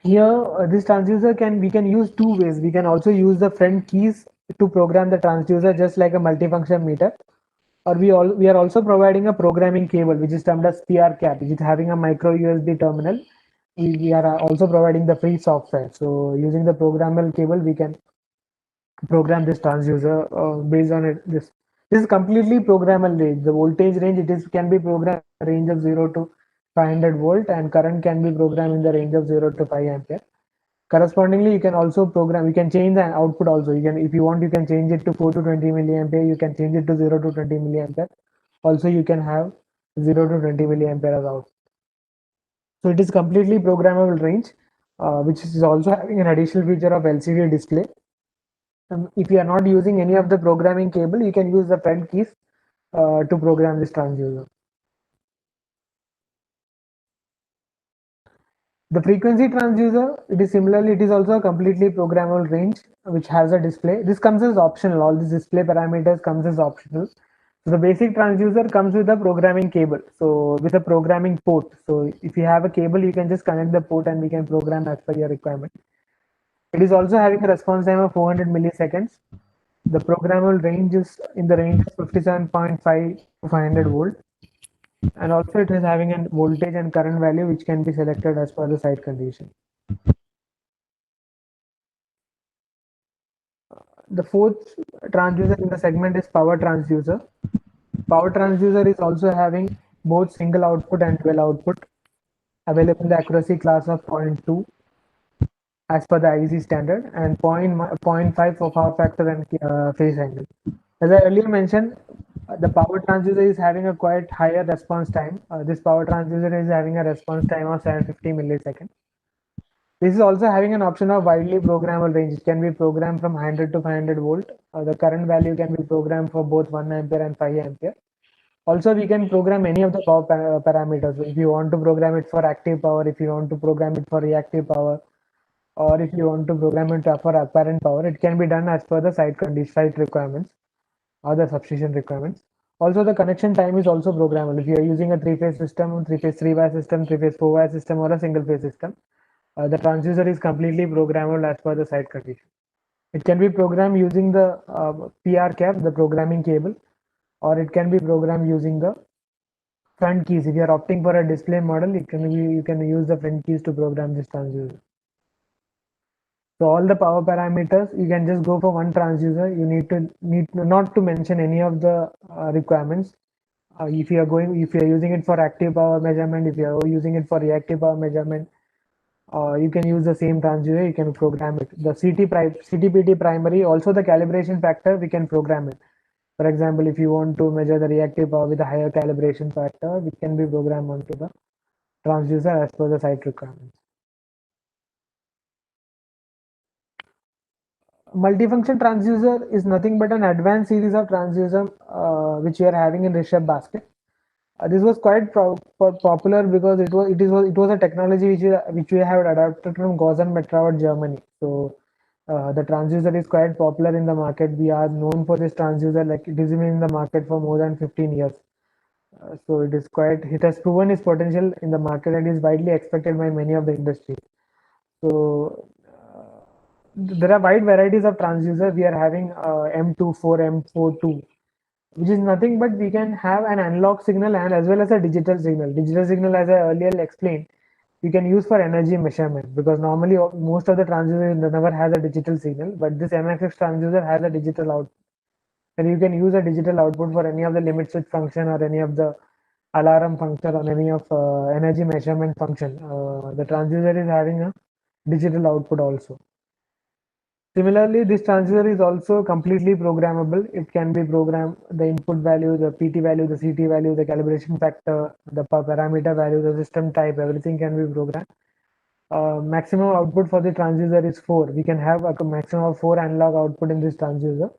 here, this transducer we can use two ways. We can also use the front keys to program the transducer just like a multifunction meter, or we are also providing a programming cable which is termed as PR cap, which is having a micro USB terminal. We are also providing the free software. So using the programmable cable, we can program this transducer based on it. This is completely programmable range. The voltage range, it is can be programmed in the range of 0 to 500 volt, and current can be programmed in the range of 0 to 5 ampere. Correspondingly, you can also program, you can change the output also. You can, if you want, you can change it to 4 to 20 milliampere, you can change it to 0 to 20 milliampere. Also, you can have 0 to 20 milliampere as out. So it is completely programmable range, which is also having an additional feature of LCD display. If you are not using any of the programming cable, you can use the front keys to program this transducer. The frequency transducer, it is similarly, it is also a completely programmable range which has a display. This comes as optional. All these display parameters comes as optional. So the basic transducer comes with a programming cable. So with a programming port. So if you have a cable, you can just connect the port and we can program as per your requirement. It is also having a response time of 400 milliseconds. The programmable range is in the range of 57.5 to 500 volt. And also it is having a voltage and current value which can be selected as per the site condition. The fourth transducer in the segment is power transducer. Power transducer is also having both single output and dual output, available in the accuracy class of 0.2 as per the IEC standard, and 0.5 for power factor and phase angle. As I earlier mentioned, the power transducer is having a quite higher response time. This power transducer is having a response time of 750 milliseconds. This is also having an option of widely programmable range. It can be programmed from 100 to 500 volt. The current value can be programmed for both 1 ampere and 5 ampere. Also, we can program any of the power parameters. If you want to program it for active power, if you want to program it for reactive power, or if you want to program it for apparent power, it can be done as per the site condition, site requirements or the substation requirements. Also, the connection time is also programmable. If you are using a three-phase system, three-phase three-wire system, three-phase four-wire system, or a single-phase system, the transducer is completely programmable as per the site condition. It can be programmed using the PR cap, the programming cable, or it can be programmed using the front keys. If you are opting for a display model, you can use the front keys to program this transducer. So all the power parameters, you can just go for one transducer. You need not to mention any of the requirements. If you are using it for active power measurement, if you are using it for reactive power measurement, you can use the same transducer. You can program it. The CTPT primary, also the calibration factor, we can program it. For example, if you want to measure the reactive power with a higher calibration factor, it can be programmed onto the transducer as per the site requirements. Multifunction transducer is nothing but an advanced series of transducer which we are having in RISHABH basket. This was quite popular because it was a technology which we have adapted from Gauss Metrowart, Germany. So the transducer is quite popular in the market. We are known for this transducer, like it has been in the market for more than 15 years. So it has proven its potential in the market and is widely expected by many of the industries. So there are wide varieties of transducer. We are having M24, M42, which is nothing but we can have an analog signal and as well as a digital signal. Digital signal, as I earlier explained, you can use for energy measurement because normally most of the transducer never has a digital signal, but this MXX transducer has a digital output. And you can use a digital output for any of the limit switch function or any of the alarm function or any of energy measurement function. The transducer is having a digital output also. Similarly, this transducer is also completely programmable. It can be programmed, the input value, the PT value, the CT value, the calibration factor, the parameter value, the system type, everything can be programmed. Maximum output for the transducer is 4. We can have a maximum of 4 analog output in this transducer.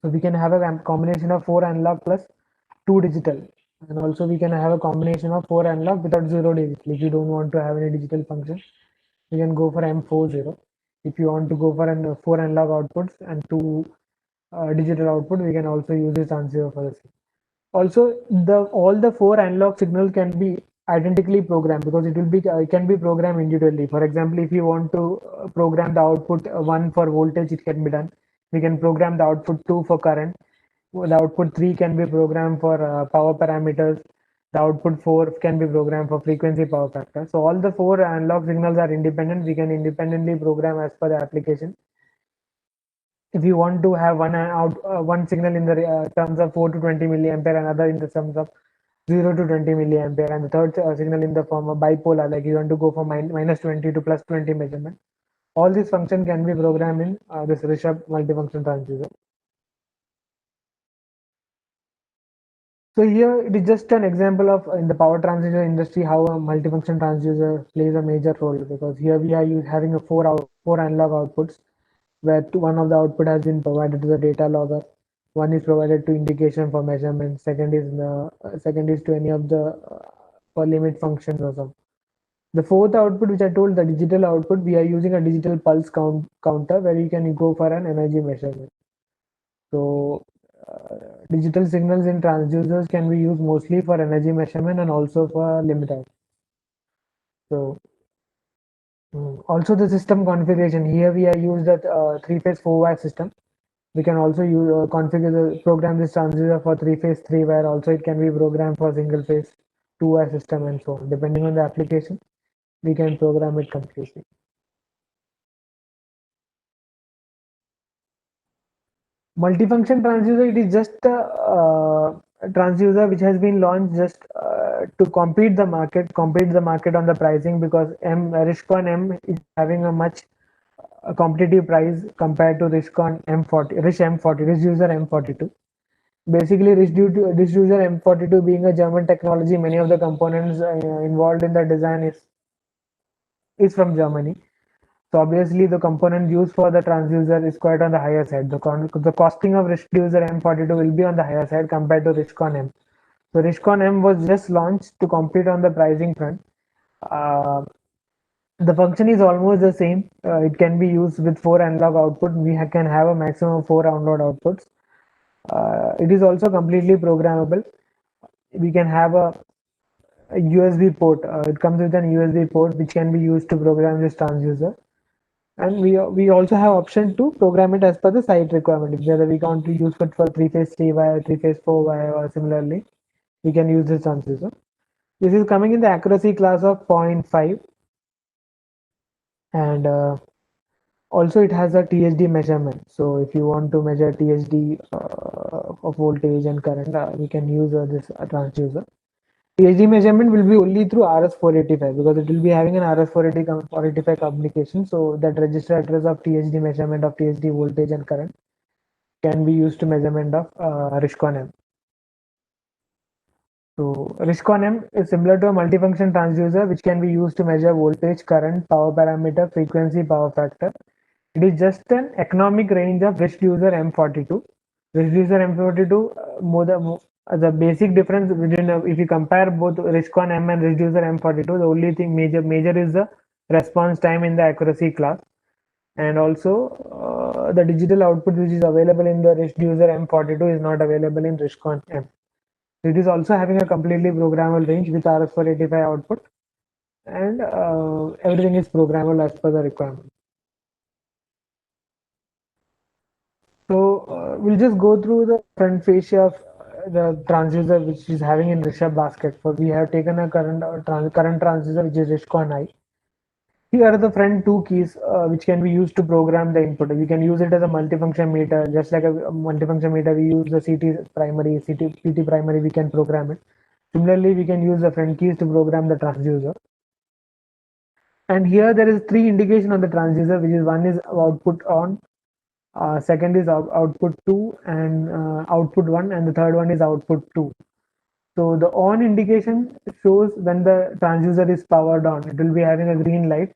So we can have a combination of 4 analog plus 2 digital. And also we can have a combination of 4 analog without 0 digital. If you don't want to have any digital function, you can go for M40. If you want to go for 4 analog outputs and 2 digital output, we can also use this transceiver for the same. Also, all the 4 analog signals can be identically programmed because it can be programmed individually. For example, if you want to program the output 1 for voltage, it can be done. We can program the output 2 for current. The output 3 can be programmed for power parameters. The output 4 can be programmed for frequency power factor. So all the 4 analog signals are independent. We can independently program as per the application. If you want to have one signal in the terms of 4 to 20 milliampere, another in the terms of 0 to 20 milliampere, and the third signal in the form of bipolar, like you want to go for minus 20 to plus 20 measurement. All these functions can be programmed in this RISHABH multifunction transducer. So here it is just an example of in the power transducer industry how a multifunction transducer plays a major role, because here we are having a four analog outputs where one of the output has been provided to the data logger, one is provided to indication for measurement, second is to any of the for limit functions or some. The fourth output, which I told, the digital output, we are using a digital pulse counter where you can go for an energy measurement. So digital signals in transducers can be used mostly for energy measurement and also for limit out. So also the system configuration. Here we are used a three-phase 4-wire system. We can also use program this transducer for three-phase 3-wire. Also, it can be programmed for single-phase 2-wire system and so on. Depending on the application, we can program it completely. Multifunction transducer, it is just a transducer which has been launched just to compete the market on the pricing, because RISHCON M is having a much competitive price compared to RISHCON M40, RISH M40, RISH user M42. Basically, RISH user M42 being a German technology, many of the components involved in the design is from Germany. So obviously the component used for the transducer is quite on the higher side. The costing of RISHDucer M42 will be on the higher side compared to RISHCON M. So RISHCON M was just launched to compete on the pricing front. The function is almost the same. It can be used with 4 analog output. We can have a maximum of 4 analog outputs. It is also completely programmable. We can have a USB port. It comes with an USB port which can be used to program this transducer. And we also have option to program it as per the site requirement. If whether we want to use it for three-phase 3-wire, three-phase 4-wire, or similarly, we can use this transducer. This is coming in the accuracy class of 0.5, and Also, it has a THD measurement. So if you want to measure THD of voltage and current, we can use this transducer. THD measurement will be only through RS485 because it will be having an RS485 communication. So that register address of THD measurement of THD voltage and current can be used to measurement of RISHCON. So RISCON-M is similar to a multifunction transducer which can be used to measure voltage, current, power parameter, frequency, power factor. It is just an economic range of RISDucer M42. RISDucer M42, the basic difference between if you compare both RISCON-M and RISDucer M42, the only thing major is the response time in the accuracy class, and also the digital output which is available in the RISDucer M42 is not available in RISCON-M. It is also having a completely programmable range with RS485 output, and everything is programmable as per the requirement. So we'll just go through the front fascia of the transducer which is having in RISHABH basket. For we have taken a current transducer which is RISCON I. Here are the front two keys which can be used to program the input. We can use it as a multifunction meter, just like a multifunction meter. We use the CT primary, PT primary. We can program it. Similarly, we can use the front keys to program the transducer. And here there is three indication on the transducer, which is one is output on, second is output 2, and output 1, and the third one is output 2. So the on indication shows when the transducer is powered on, it will be having a green light.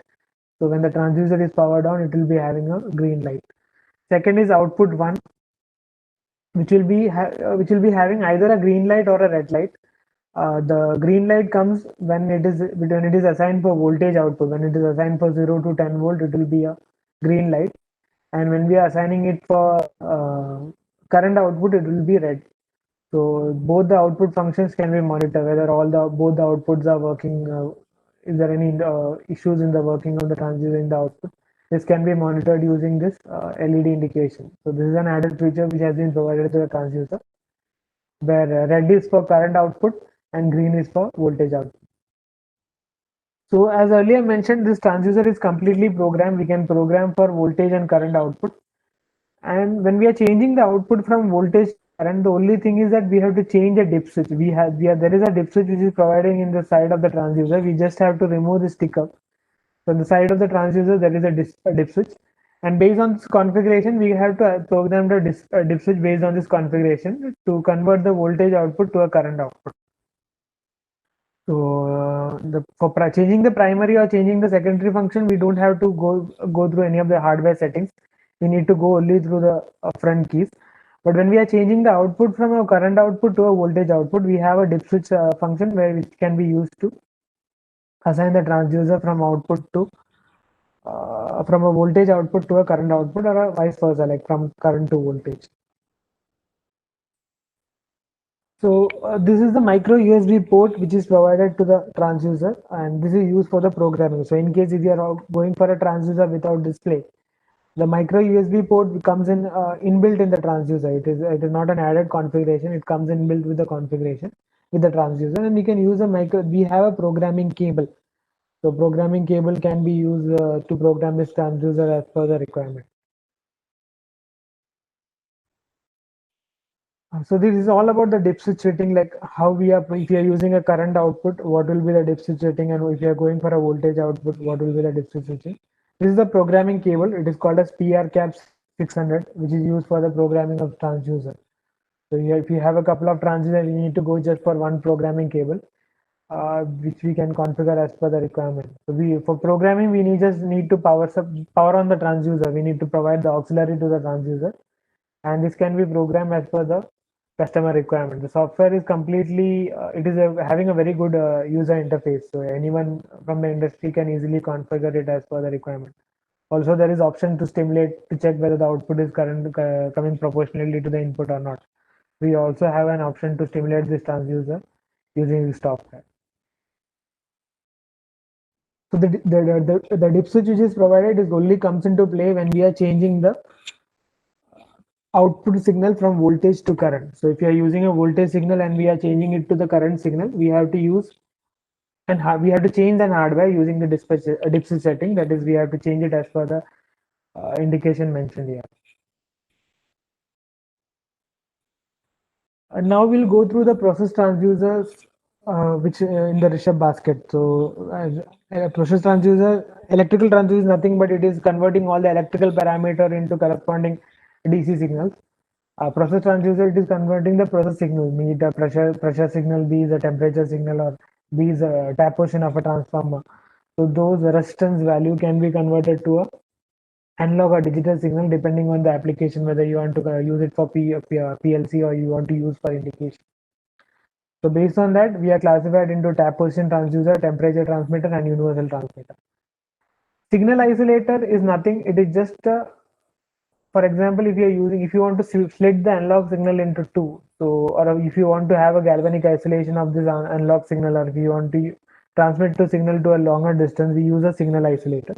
So when the transducer is powered on, it will be having a green light. Second is output 1, which will be having either a green light or a red light. The green light comes when it is assigned for voltage output. When it is assigned for 0 to 10 volt, it will be a green light, and when we are assigning it for current output, it will be red. So both the output functions can be monitored, whether both the outputs are working. Is there any issues in the working of the transducer in the output? This can be monitored using this LED indication. So this is an added feature which has been provided to the transducer, where red is for current output and green is for voltage output. So as earlier mentioned, this transducer is completely programmed. We can program for voltage and current output. And when we are changing the output from voltage to current, the only thing is that we have to change a dip switch. There is a dip switch which is providing in the side of the transducer. We just have to remove the sticker. So on the side of the transducer, there is a dip switch. And based on this configuration, we have to program the dip switch based on this configuration to convert the voltage output to a current output. So for changing the primary or changing the secondary function, we don't have to go through any of the hardware settings. We need to go only through the front keys. But when we are changing the output from a current output to a voltage output, we have a dip switch function which can be used to assign the transducer from output to from a voltage output to a current output, or vice versa, like from current to voltage. So this is the micro USB port which is provided to the transducer, and this is used for the programming. So in case if you are going for a transducer without display, the micro USB port comes in inbuilt in the transducer. It is not an added configuration. It comes inbuilt with the configuration with the transducer, and we can use a micro. We have a programming cable. So programming cable can be used to program this transducer as per the requirement. So this is all about the dip switch setting, like how we are, if you are using a current output, what will be the dip switch setting, and if you are going for a voltage output, what will be the dip switch setting. This is the programming cable. It is called as PRCAP 600, which is used for the programming of transducer. So here, if you have a couple of transducers, you need to go just for one programming cable, which we can configure as per the requirement. So for programming, we just need to power on the transducer. We need to provide the auxiliary to the transducer, and this can be programmed as per the customer requirement. The software is completely, having a very good user interface. So anyone from the industry can easily configure it as per the requirement. Also, there is option to stimulate to check whether the output is coming proportionally to the input or not. We also have an option to stimulate this transducer using this software. So the dip switch which is provided is only comes into play when we are changing the output signal from voltage to current. So if you are using a voltage signal and we are changing it to the current signal, we have to use and we have to change the hardware using the dip switch setting. That is, we have to change it as per the indication mentioned here. And now we'll go through the process transducers, which in the RISHABH basket. So, a process transducer, electrical transducer is nothing but it is converting all the electrical parameter into corresponding DC signals. Process transducer, it is converting the process signal, be it a pressure signal, be it a temperature signal, or be it a tap portion of a transformer. So those resistance value can be converted to a analog or digital signal depending on the application, whether you want to use it for PLC or you want to use for indication. So based on that, we are classified into tap position transducer, temperature transmitter, and universal transmitter. Signal isolator is nothing. It is just for example, if you want to split the analog signal into two, so or if you want to have a galvanic isolation of this analog signal, or if you want to transmit the signal to a longer distance, we use a signal isolator.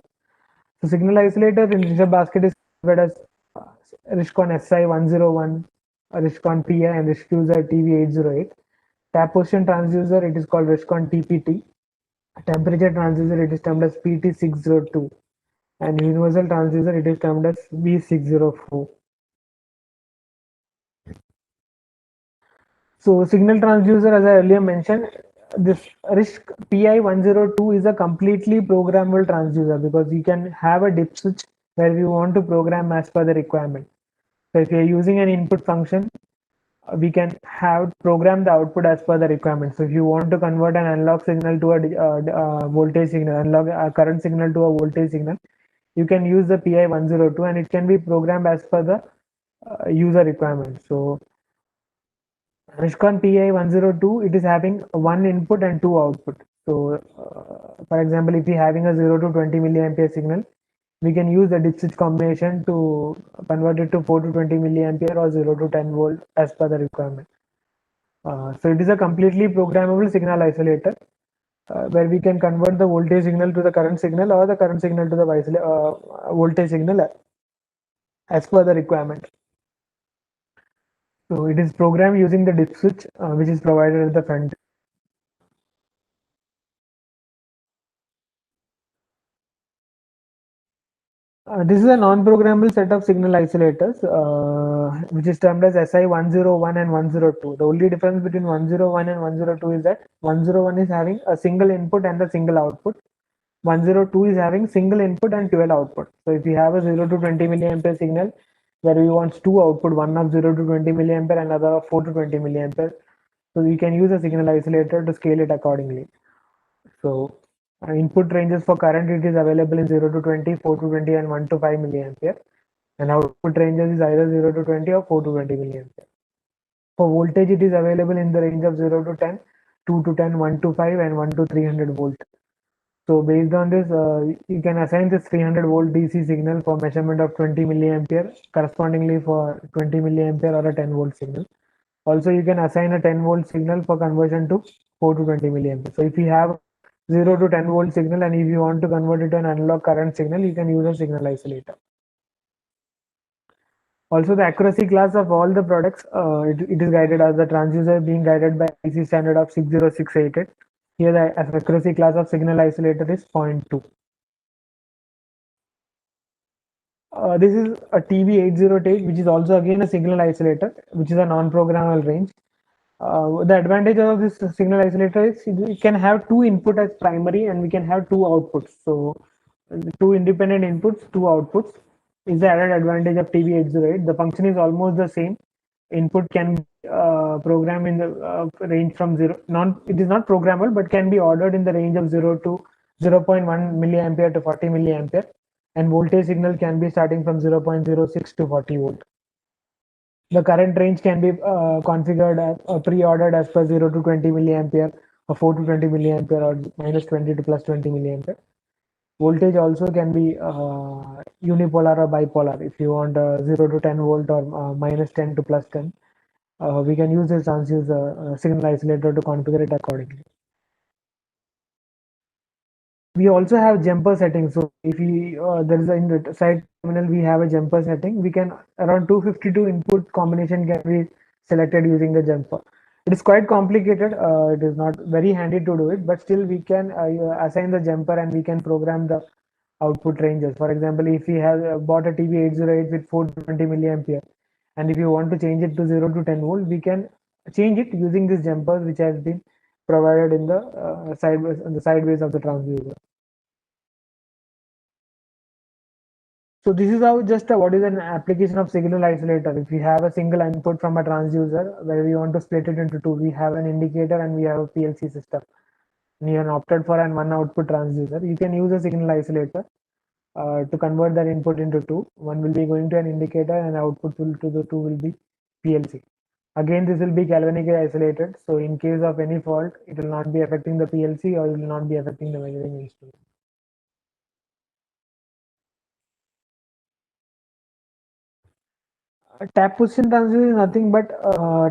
So signal isolator in RISHABH basket is classified as RISCON SI101, RISCON PI, and RISCUSER TV808. Tap position transducer, it is called RISCON TPT. Temperature transducer, it is termed as PT602. And universal transducer, it is termed as V604. So signal transducer, as I earlier mentioned, this RISC PI102 is a completely programmable transducer because you can have a dip switch where we want to program as per the requirement. So if you're using an input function, we can have program the output as per the requirement. So if you want to convert an analog signal to a voltage signal, analog current signal to a voltage signal, you can use the PI102 and it can be programmed as per the user requirement. So RISCON PI102, it is having one input and two output. So, for example, if we are having a 0 to 20 milliampere signal, we can use the dip switch combination to convert it to 4 to 20 milliampere or 0 to 10 volt as per the requirement. So it is a completely programmable signal isolator where we can convert the voltage signal to the current signal or the current signal to the voltage signal as per the requirement. So it is programmed using the dip switch, which is provided at the front. This is a non-programmable set of signal isolators, which is termed as SI101 and 102. The only difference between 101 and 102 is that 101 is having a single input and a single output. 102 is having single input and 12 output. So if you have a 0 to 20 milliampere signal where we want two output, one of 0 to 20 milliampere and another of 4 to 20 milliampere, so we can use a signal isolator to scale it accordingly. So input ranges for current, it is available in 0 to 20, 4 to 20, and 1 to 5 milliampere. And output ranges is either 0 to 20 or 4 to 20 milliampere. For voltage, it is available in the range of 0 to 10, 2 to 10, 1 to 5, and 1 to 300 volt. So based on this, you can assign this 300 volt DC signal for measurement of 20 milliampere, correspondingly for 20 milliampere or a 10 volt signal. Also, you can assign a 10 volt signal for conversion to 4 to 20 milliampere. So if you have 0 to 10 volt signal and if you want to convert it to an analog current signal, you can use a signal isolator. Also, the accuracy class of all the products, it is guided as the transducer being guided by IC standard of 60688. Here, the accuracy class of signal isolator is 0.2. This is a TV808, which is also again a signal isolator, which is a non-programmable range. The advantage of this signal isolator is we can have two input as primary and we can have two outputs. So two independent inputs, two outputs is the added advantage of TV808. The function is almost the same. Input can be programmed in the range from zero. It is not programmable, but can be ordered in the range of 0 to 0.1 milliampere to 40 milliampere. And voltage signal can be starting from 0.06 to 40 volt. The current range can be configured pre-ordered as per 0 to 20 milliampere or 4 to 20 milliampere or minus 20 to plus 20 milliampere. Voltage also can be unipolar or bipolar. If you want 0 to 10 volt or minus 10 to plus 10, we can use this transducer signal isolator to configure it accordingly. We also have jumper settings. So if we there is in the side terminal we have a jumper setting, we can around 252 input combination can be selected using the jumper. It is quite complicated. It is not very handy to do it, but still we can assign the jumper and we can program the output ranges. For example, if you have bought a TV 808 with 420 milliampere, and if you want to change it to 0 to 10 volt, we can change it using these jumpers which has been provided in the sideways of the transducer. So this is how just what is an application of signal isolator. If we have a single input from a transducer where we want to split it into two, we have an indicator and we have a PLC system. And you have opted for an one output transducer. You can use a signal isolator to convert that input into two. One will be going to an indicator and output will to the two will be PLC. Again, this will be galvanically isolated. So in case of any fault, it will not be affecting the PLC or it will not be affecting the measuring instrument. A tap position transducer is nothing but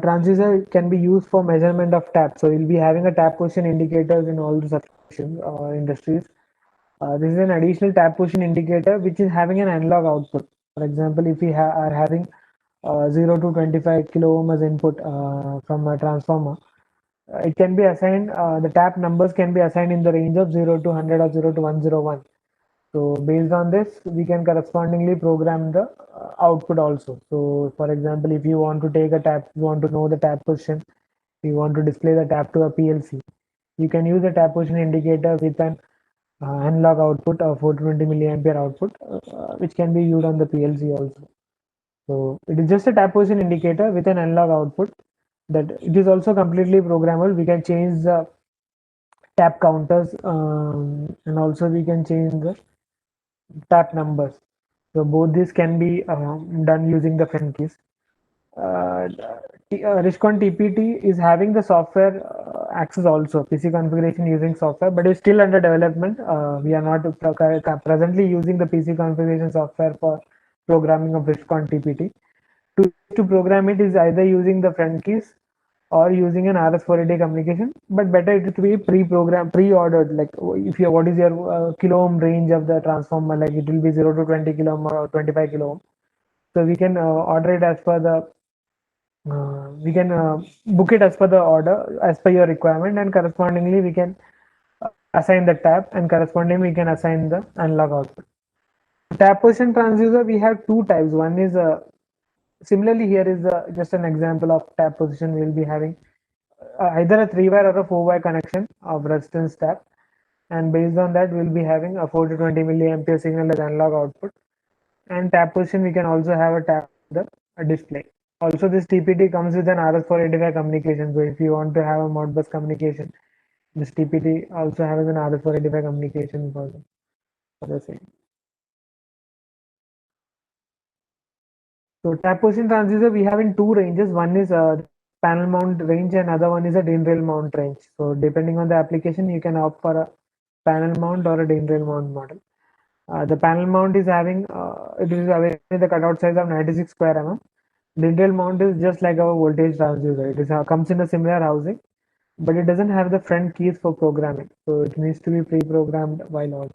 transducer can be used for measurement of tap. So you'll be having a tap position indicators in all the substations or industries. This is an additional tap position indicator which is having an analog output. For example, if we are having 0 to 25 kilo ohm as input from a transformer, it can be assigned, the tap numbers can be assigned in the range of 0 to 100 or 0 to 101. So based on this, we can correspondingly program the output also. So for example, if you want to take a tap, you want to know the tap position, you want to display the tap to a PLC, you can use the tap position indicator with an analog output of 420 milliampere output, which can be used on the PLC also. So it is just a tap position indicator with an analog output that it is also completely programmable. We can change the tap counters and also we can change the tap numbers. So both these can be done using the friend keys. RISHCON TPT is having the software access also, PC configuration using software, but it's still under development. We are not presently using the PC configuration software for programming of RISHCON TPT. To program it is either using the friend keys or using an RS480 communication, but better it to be pre-programmed, pre-ordered. Like if you what is your kilo ohm range of the transformer, like it will be 0 to 20 kilo ohm or 25 kilo ohm. So we can order it as per the we can book it as per the order as per your requirement, and correspondingly we can assign the tap, and correspondingly we can assign the analog output. Tap position transducer, we have two types. One is similarly here is just an example of tap position. We'll be having either a 3-wire or a 4-wire connection of resistance tap, and based on that we'll be having a 4 to 20 milliampere signal as analog output. And tap position, we can also have a tap the a display. Also this TPT comes with an RS485 communication, so if you want to have a Modbus communication, this TPT also has an RS485 communication for the same. So tap position transducer we have in two ranges. One is a panel mount range and other one is a DIN rail mount range. So depending on the application, you can opt for a panel mount or a DIN rail mount model. The panel mount is having it is available with the cutout size of 96 square mm. DIN rail mount is just like our voltage transducer. It is comes in a similar housing, but it doesn't have the front keys for programming. So it needs to be pre-programmed while on.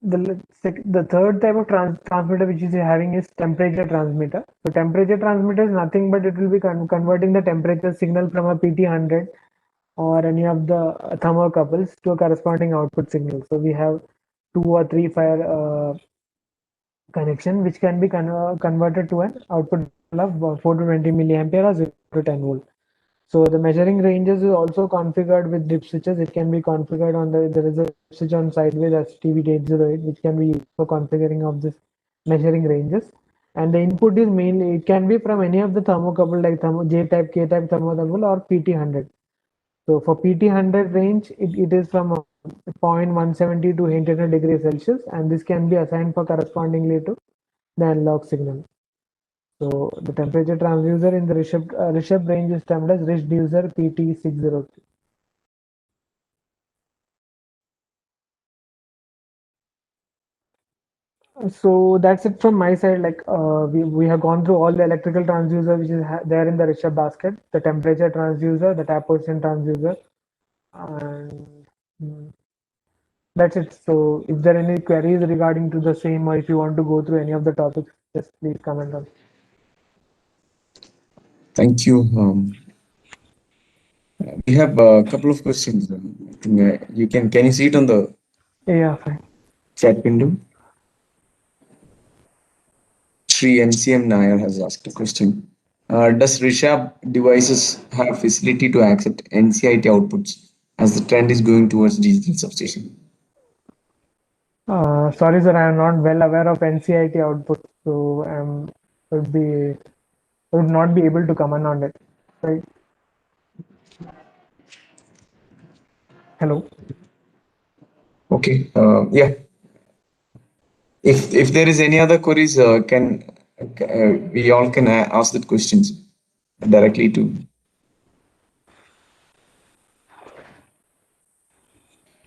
The third type of transmitter which is having is temperature transmitter. So temperature transmitter is nothing but it will be converting the temperature signal from a PT100 or any of the thermocouples to a corresponding output signal. So we have 2 or 3 fire connection which can be converted to an output of 4 to 20 milliampere or 0 to 10 volt. So the measuring ranges is also configured with dip switches. It can be configured on there is a switch on sideways as TV808 which can be used for configuring of this measuring ranges. And the input is mainly it can be from any of the thermocouple like J type, K type thermocouple or PT100. So for PT100 range, it is from 0.170 to 800 degrees Celsius, and this can be assigned for correspondingly to the analog signal. So the temperature transducer in the RISHABH range is termed as RISHDucer PT603. So that's it from my side. Like we have gone through all the electrical transducer which is there in the RISHABH basket, the temperature transducer, the tap position transducer, and mm, that's it. So if there are any queries regarding to the same, or if you want to go through any of the topics, just please comment on. Thank you. We have a couple of questions. I think you can you see it on the Yeah, fine. chat window? Sri NCM Nair has asked a question. Does RISHABH devices have facility to accept NCIT outputs as the trend is going towards digital substation? Sorry, sir, I am not well aware of NCIT output, so would be would not be able to comment on it. Right? Hello. Okay. Yeah. If there is any other queries, can we all can ask the questions directly to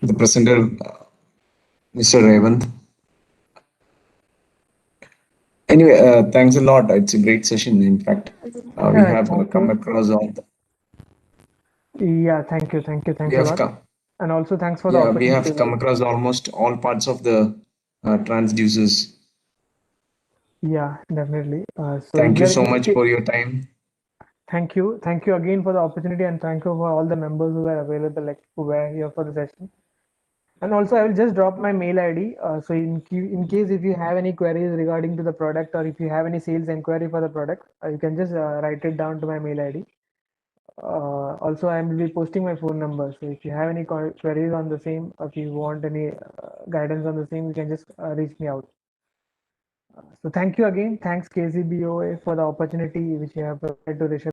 the presenter, Mr. Revant. Anyway, thanks a lot. It's a great session. In fact, we have Thank come you. across all. Yeah, We thanks a have lot, come. and also thanks for the Yeah, we opportunity. have come Right? across almost all parts of the transducers. Yeah, definitely. So, is Thank you there so any? much for your time. Thank you again for the opportunity, and thank you for all the members who were available, like who were here for the session. And also, I will just drop my mail ID. So, in case if you have any queries regarding to the product, or if you have any sales inquiry for the product, you can just write it down to my mail ID. Also, I will be posting my phone number. So, if you have any queries on the same, or if you want any guidance on the same, you can just reach me out. So, thank you again. Thanks KCBOA for the opportunity which you have provided to Rishabh.